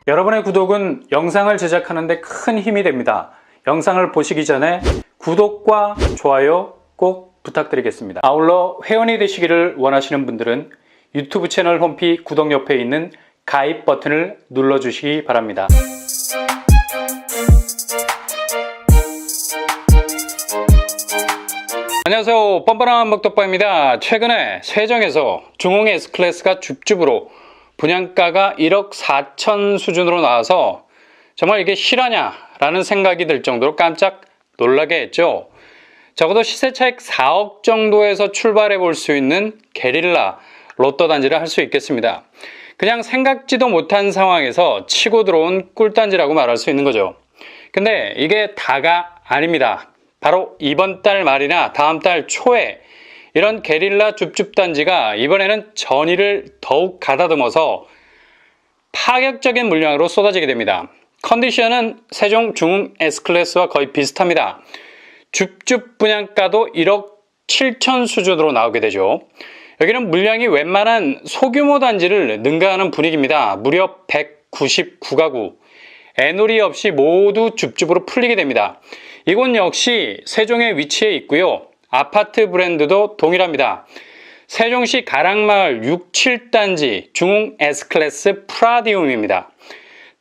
여러분의 구독은 영상을 제작하는 데 큰 힘이 됩니다. 영상을 보시기 전에 구독과 좋아요 꼭 부탁드리겠습니다. 아울러 회원이 되시기를 원하시는 분들은 유튜브 채널 홈페이지 구독 옆에 있는 가입 버튼을 눌러주시기 바랍니다. 안녕하세요, 뻔뻔한 먹덕바입니다. 최근에 세종에서 중흥 S클래스가 줍줍으로 분양가가 1억 4천 수준으로 나와서 정말 이게 실화냐 라는 생각이 들 정도로 깜짝 놀라게 했죠. 적어도 시세 차익 4억 정도에서 출발해 볼 수 있는 게릴라 로또 단지를 할 수 있겠습니다. 그냥 생각지도 못한 상황에서 치고 들어온 꿀단지라고 말할 수 있는 거죠. 근데 이게 다가 아닙니다. 바로 이번 달 말이나 다음 달 초에 이런 게릴라 줍줍단지가 이번에는 전의를 더욱 가다듬어서 파격적인 물량으로 쏟아지게 됩니다. 컨디션은 세종 중흥 S클래스와 거의 비슷합니다. 줍줍 분양가도 1억 7천 수준으로 나오게 되죠. 여기는 물량이 웬만한 소규모 단지를 능가하는 분위기입니다. 무려 199가구, 애놀이 없이 모두 줍줍으로 풀리게 됩니다. 이곳 역시 세종에 위치해 있고요. 아파트 브랜드도 동일합니다. 세종시 가락마을 6, 7단지 중흥 S클래스 프라디움입니다.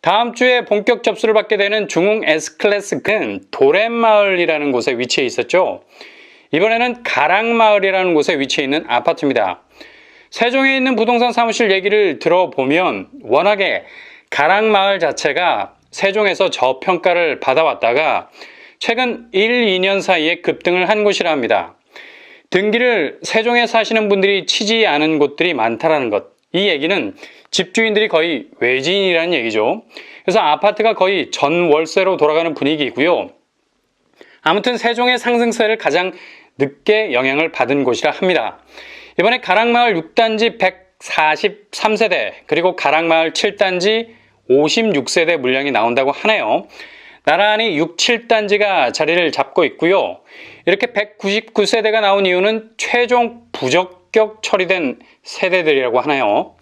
다음 주에 본격 접수를 받게 되는 중흥 S클래스는 도렛마을이라는 곳에 위치해 있었죠. 이번에는 가락마을이라는 곳에 위치해 있는 아파트입니다. 세종에 있는 부동산 사무실 얘기를 들어보면 워낙에 가락마을 자체가 세종에서 저평가를 받아왔다가 최근 1, 2년 사이에 급등을 한 곳이라 합니다. 등기를 세종에 사시는 분들이 치지 않은 곳들이 많다라는 것. 이 얘기는 집주인들이 거의 외지인이라는 얘기죠. 그래서 아파트가 거의 전월세로 돌아가는 분위기이고요. 아무튼 세종의 상승세를 가장 늦게 영향을 받은 곳이라 합니다. 이번에 가락마을 6단지 143세대 그리고 가락마을 7단지 56세대 물량이 나온다고 하네요. 나란히 6, 7단지가 자리를 잡고 있고요. 이렇게 199세대가 나온 이유는 최종 부적격 처리된 세대들이라고 하나요.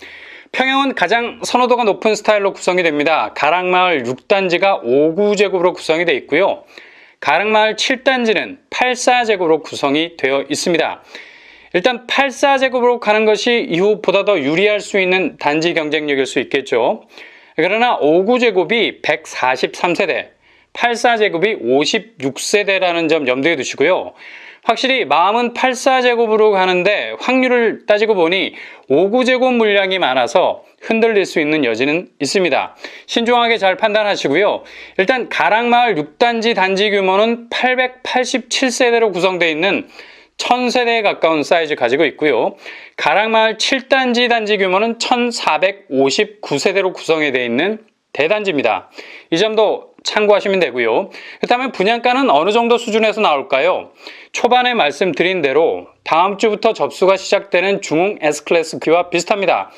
평형은 가장 선호도가 높은 스타일로 구성이 됩니다. 가락마을 6단지가 5구제곱으로 구성이 되어 있고요. 가락마을 7단지는 84제곱으로 구성이 되어 있습니다. 일단 84제곱으로 가는 것이 이후 보다 더 유리할 수 있는 단지 경쟁력일 수 있겠죠. 그러나 5구제곱이 143세대, 84제곱이 56세대라는 점 염두에 두시고요. 확실히 마음은 84제곱으로 가는데 확률을 따지고 보니 5구제곱 물량이 많아서 흔들릴 수 있는 여지는 있습니다. 신중하게 잘 판단하시고요. 일단 가락마을 6단지 단지 규모는 887세대로 구성되어 있는 1000세대에 가까운 사이즈 가지고 있고요. 가락마을 7단지 단지 규모는 1459세대로 구성이 되어 있는 대단지입니다. 이 점도 참고하시면 되고요. 그렇다면 분양가는 어느 정도 수준에서 나올까요? 초반에 말씀드린 대로 다음 주부터 접수가 시작되는 중흥 S클래스와 비슷합니다.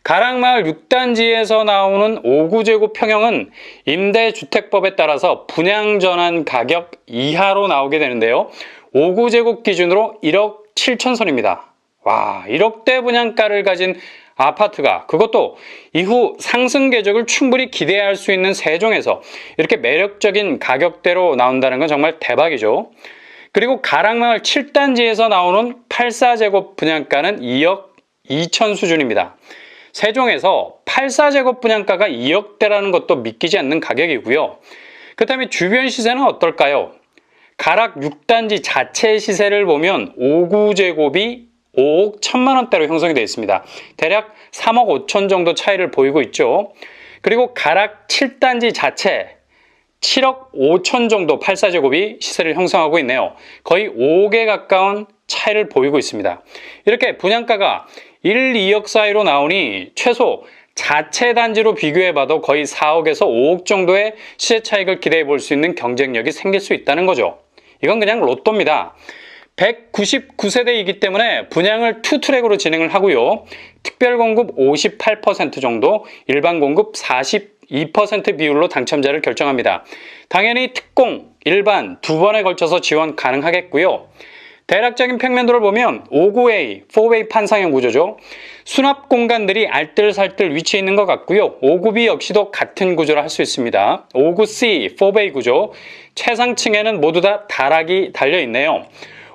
가락마을 6단지에서 나오는 5구제곱 평형은 임대주택법에 따라서 분양전환 가격 이하로 나오게 되는데요. 5구제곱 기준으로 1억 7천 선입니다. 와, 1억대 분양가를 가진 아파트가 그것도 이후 상승 궤적을 충분히 기대할 수 있는 세종에서 이렇게 매력적인 가격대로 나온다는 건 정말 대박이죠. 그리고 가락마을 7단지에서 나오는 84제곱 분양가는 2억 2천 수준입니다. 세종에서 84제곱 분양가가 2억대라는 것도 믿기지 않는 가격이고요. 그렇다면 주변 시세는 어떨까요? 가락 6단지 자체 시세를 보면 5구제곱이 5억 1천만 원대로 형성이 되어 있습니다. 대략 3억 5천 정도 차이를 보이고 있죠. 그리고 가락 7단지 자체 7억 5천 정도 84제곱이 시세를 형성하고 있네요. 거의 5억에 가까운 차이를 보이고 있습니다. 이렇게 분양가가 1, 2억 사이로 나오니 최소 자체 단지로 비교해봐도 거의 4억에서 5억 정도의 시세 차익을 기대해 볼 수 있는 경쟁력이 생길 수 있다는 거죠. 이건 그냥 로또입니다. 199세대이기 때문에 분양을 투트랙으로 진행을 하고요. 특별 공급 58% 정도, 일반 공급 42% 비율로 당첨자를 결정합니다. 당연히 특공, 일반 두 번에 걸쳐서 지원 가능하겠고요. 대략적인 평면도를 보면 59A, 4웨이 판상형 구조죠. 수납 공간들이 알뜰살뜰 위치해 있는 것 같고요. 59B 역시도 같은 구조를 할 수 있습니다. 59C, 4웨이 구조, 최상층에는 모두 다 다락이 달려있네요.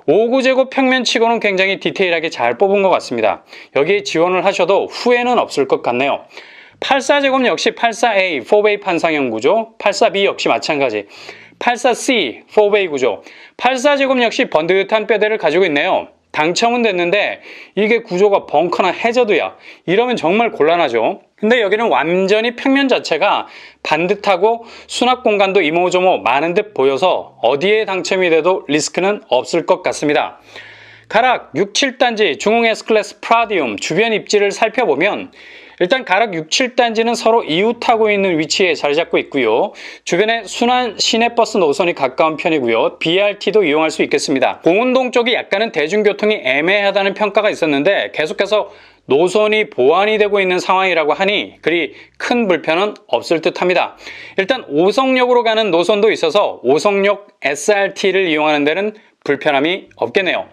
59제곱 평면치고는 굉장히 디테일하게 잘 뽑은 것 같습니다. 여기에 지원을 하셔도 후회는 없을 것 같네요. 84제곱 역시 84A, 4웨이 판상형 구조, 84B 역시 마찬가지. 84C, 4웨이 구조, 84제곱 역시 번듯한 뼈대를 가지고 있네요. 당첨은 됐는데 이게 구조가 벙커나 해저드야. 이러면 정말 곤란하죠. 근데 여기는 완전히 평면 자체가 반듯하고 수납 공간도 이모저모 많은 듯 보여서 어디에 당첨이 돼도 리스크는 없을 것 같습니다. 가락 6, 7단지 중흥 S클래스 프라디움 주변 입지를 살펴보면 일단 가락 6, 7단지는 서로 이웃하고 있는 위치에 자리 잡고 있고요. 주변에 순환 시내버스 노선이 가까운 편이고요. BRT도 이용할 수 있겠습니다. 공운동 쪽이 약간은 대중교통이 애매하다는 평가가 있었는데 계속해서 노선이 보완이 되고 있는 상황이라고 하니 그리 큰 불편은 없을 듯 합니다. 일단 오성역으로 가는 노선도 있어서 오성역 SRT를 이용하는 데는 불편함이 없겠네요.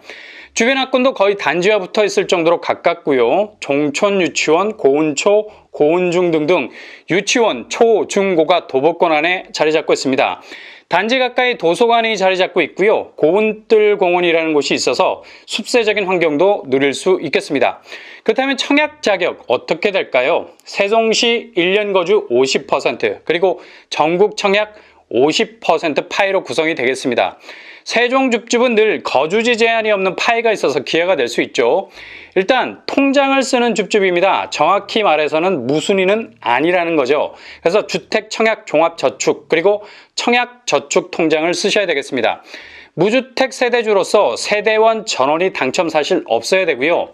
주변 학군도 거의 단지와 붙어 있을 정도로 가깝고요. 종촌 유치원, 고운초, 고운중 등등 유치원, 초, 중, 고가 도보권 안에 자리 잡고 있습니다. 단지 가까이 도서관이 자리 잡고 있고요. 고운뜰 공원이라는 곳이 있어서 숲세적인 환경도 누릴 수 있겠습니다. 그렇다면 청약 자격 어떻게 될까요? 세종시 1년 거주 50%, 그리고 전국 청약 50% 파이로 구성이 되겠습니다. 세종 줍줍은 늘 거주지 제한이 없는 파이가 있어서 기회가 될 수 있죠. 일단 통장을 쓰는 줍줍입니다. 정확히 말해서는 무순위는 아니라는 거죠. 그래서 주택 청약 종합저축 그리고 청약 저축 통장을 쓰셔야 되겠습니다. 무주택 세대주로서 세대원 전원이 당첨 사실 없어야 되고요.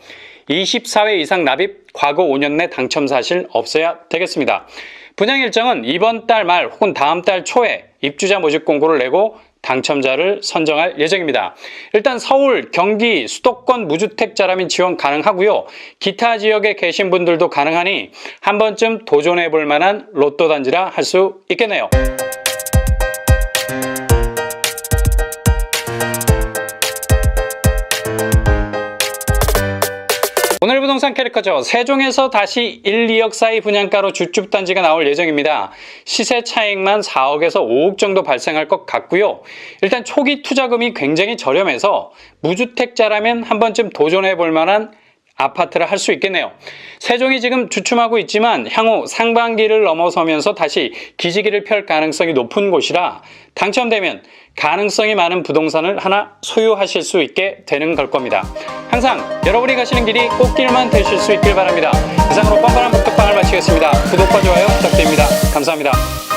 24회 이상 납입, 과거 5년 내 당첨 사실 없어야 되겠습니다. 분양 일정은 이번 달 말 혹은 다음 달 초에 입주자 모집 공고를 내고 당첨자를 선정할 예정입니다. 일단 서울, 경기, 수도권 무주택자라면 지원 가능하고요. 기타 지역에 계신 분들도 가능하니 한 번쯤 도전해 볼 만한 로또 단지라 할 수 있겠네요. 오늘 부동산 캐릭터죠. 세종에서 다시 1, 2억 사이 분양가로 주축단지가 나올 예정입니다. 시세 차익만 4억에서 5억 정도 발생할 것 같고요. 일단 초기 투자금이 굉장히 저렴해서 무주택자라면 한 번쯤 도전해 볼 만한 아파트를 할 수 있겠네요. 세종이 지금 주춤하고 있지만 향후 상반기를 넘어서면서 다시 기지개를 펼 가능성이 높은 곳이라 당첨되면 가능성이 많은 부동산을 하나 소유하실 수 있게 되는 걸 겁니다. 항상 여러분이 가시는 길이 꽃길만 되실 수 있길 바랍니다. 이상으로 뻔뻔한 복덕방을 마치겠습니다. 구독과 좋아요 부탁드립니다. 감사합니다.